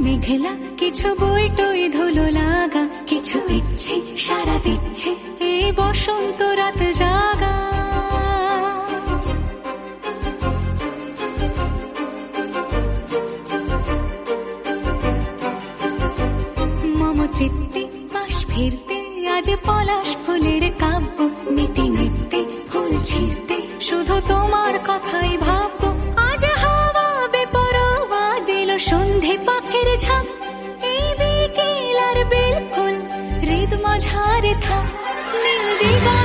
মেঘলা, কিছু বই টই ধুলো লাগা, কিছু ইচ্ছে সারা দিচ্ছে এই বসন্ত রাত জাগা। মম চিত্তে পাশ ফিরতে আজ পলাশ ফুলের কাব্য, মিটি নৃত্যে ফুল ছিঁড়তে শুধু তোমার কথাই ভাববো। আজ হাওয়া বেপরোয়া দিল সন্ধে পাখির ঝাঁক, এই বিকেল আর বেলফুল হৃদ মাঝারে থাক নীল দিগা।